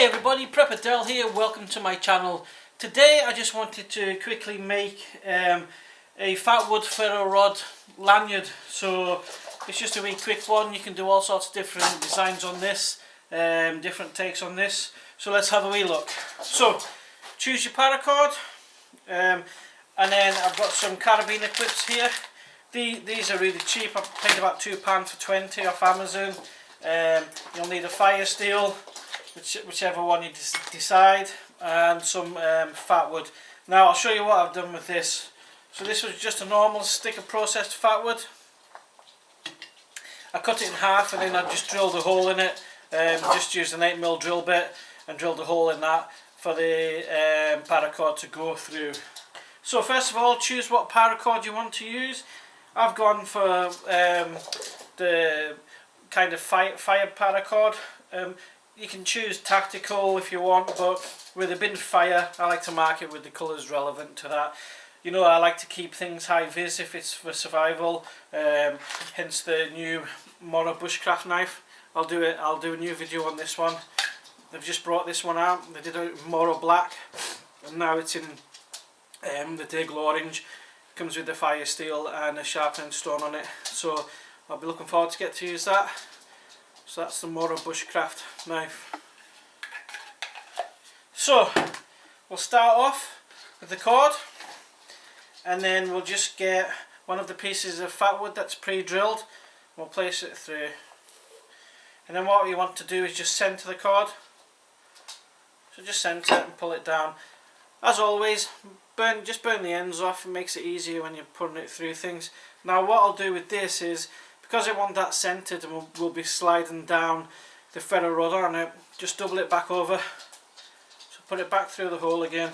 everybody, Prepper Del here, welcome to my channel. Today I just wanted to quickly make a Fatwood ferro rod lanyard. So it's just a wee quick one. You can do all sorts of different designs on this, different takes on this. So let's have a wee look. So choose your paracord, and then I've got some carabiner clips here. These are really cheap. I paid about £2 for 20 off Amazon. You'll need a fire steel, whichever one you decide, and some fatwood. Now I'll show you what I've done with this. So this was just a normal stick of processed fatwood. I cut it in half and then I just drilled a hole in it. Just used an 8mm drill bit and drilled a hole in that for the paracord to go through. So first of all, choose what paracord you want to use. I've gone for the kind of fire paracord. You can choose tactical if you want, but with a bin fire, I like to mark it with the colours relevant to that. You know, I like to keep things high vis if it's for survival. Hence the new Moro bushcraft knife. I'll do a new video on this one. They've just brought this one out. They did it Moro black, and now it's in the Daigle orange. Comes with the fire steel and a sharpening stone on it. So I'll be looking forward to get to use that. So that's the Moro bushcraft knife. So we'll start off with the cord, and then we'll just get one of the pieces of fatwood that's pre-drilled. We'll place it through, and then what you want to do is just centre the cord. So just centre it and pull it down. As always, just burn the ends off. It makes it easier when you're putting it through things. Now what I'll do with this is, because I want that centred and we'll be sliding down the ferro rod on it, just double it back over. So put it back through the hole again,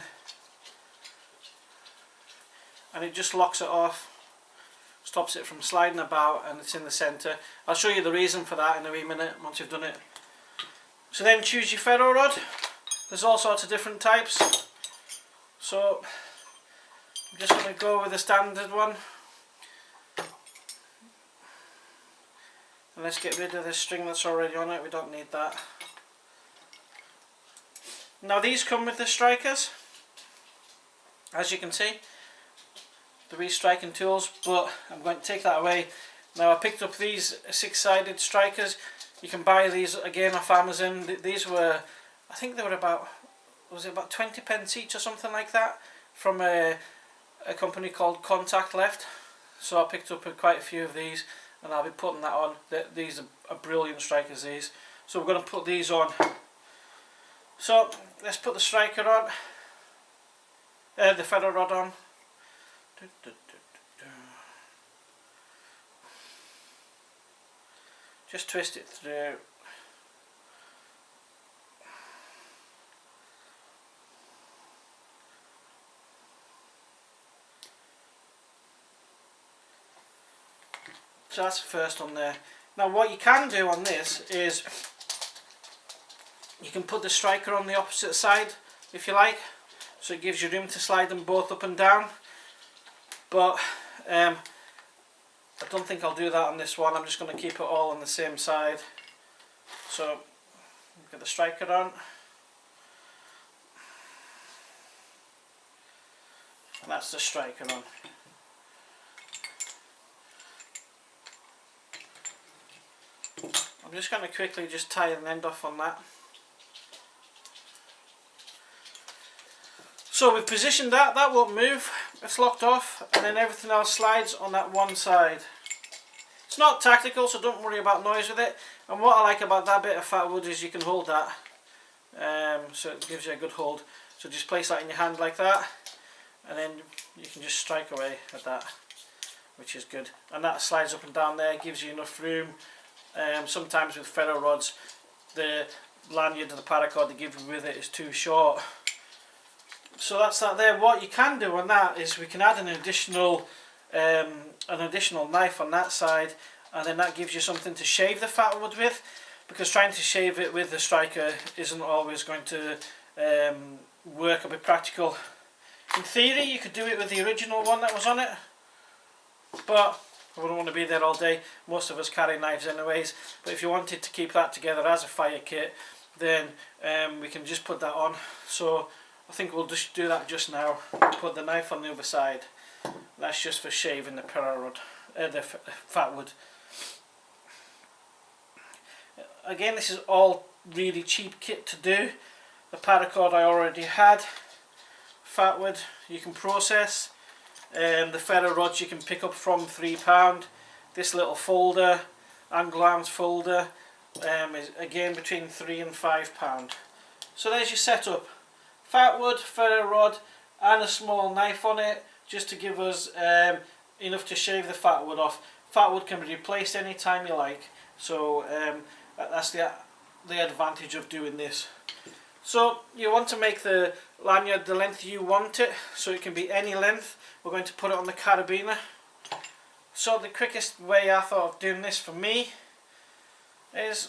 and it just locks it off, stops it from sliding about, and it's in the centre. I'll show you the reason for that in a wee minute once you've done it. So then choose your ferro rod. There's all sorts of different types. So I'm just going to go with the standard one. And let's get rid of the string that's already on it. We don't need that. Now these come with the strikers, as you can see, the re-striking tools, but I'm going to take that away. Now I picked up these 6-sided strikers. You can buy these again off Amazon. These were, I think they were about, was it about 20p each or something like that, from a company called Contact Left. So I picked up quite a few of these, and I'll be putting that on. These are brilliant strikers, these. So we're going to put these on. So let's put the striker on, the ferro rod on. Just twist it through. So that's the first one there. Now what you can do on this is you can put the striker on the opposite side if you like, so it gives you room to slide them both up and down. But I don't think I'll do that on this one. I'm just going to keep it all on the same side. So get the striker on. And that's the striker on. I'm just going to quickly just tie an end off on that. So we've positioned that won't move, it's locked off, and then everything else slides on that one side. It's not tactical, so don't worry about noise with it. And what I like about that bit of fatwood is you can hold that, so it gives you a good hold. So just place that in your hand like that, and then you can just strike away at that, which is good. And that slides up and down there, gives you enough room. Sometimes with ferro rods, the lanyard of the paracord they give you with it is too short. So that's that there. What you can do on that is we can add an additional knife on that side, and then that gives you something to shave the fatwood with, because trying to shave it with the striker isn't always going to work a bit practical. In theory you could do it with the original one that was on it, but I wouldn't want to be there all day. Most of us carry knives anyways, but if you wanted to keep that together as a fire kit, then we can just put that on. So I think we'll just do that just now. Put the knife on the other side. That's just for shaving the paracord, the fatwood. Again, this is all really cheap kit to do. The paracord I already had. Fatwood you can process. The ferro rods you can pick up from £3. This little folder, angle arms folder, is again between £3 and £5. So there's your setup. Fatwood, ferro rod and a small knife on it, just to give us enough to shave the fatwood off. Fatwood can be replaced anytime you like, so that's the advantage of doing this. So you want to make the lanyard the length you want it, so it can be any length. We're going to put it on the carabiner. So the quickest way I thought of doing this for me is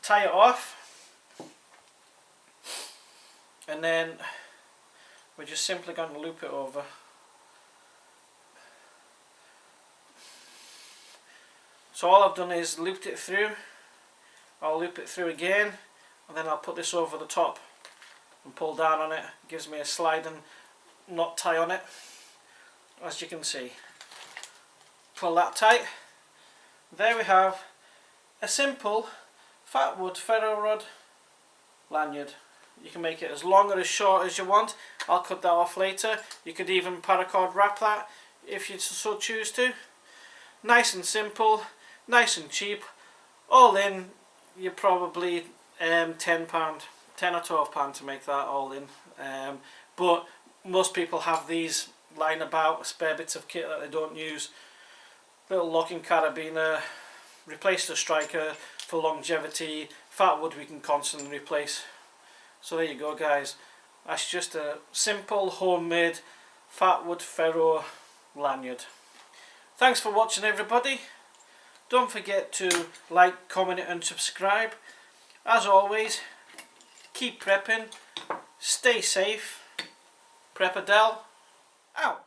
tie it off, and then we're just simply going to loop it over. So all I've done is looped it through. I'll loop it through again, and then I'll put this over the top and pull down on it. It gives me a sliding knot tie on it, as you can see. Pull that tight. There we have a simple fatwood ferro rod lanyard. You can make it as long or as short as you want. I'll cut that off later. You could even paracord wrap that if you so choose to. Nice and simple, nice and cheap. All in, you're probably £10 or £12 to make that all in. But most people have these lying about, spare bits of kit that they don't use. Little locking carabiner, replace the striker for longevity. Fatwood we can constantly replace. So there you go guys, that's just a simple homemade fatwood ferro lanyard. Thanks for watching everybody. Don't forget to like, comment and subscribe. As always, keep prepping, stay safe. Preppadel out.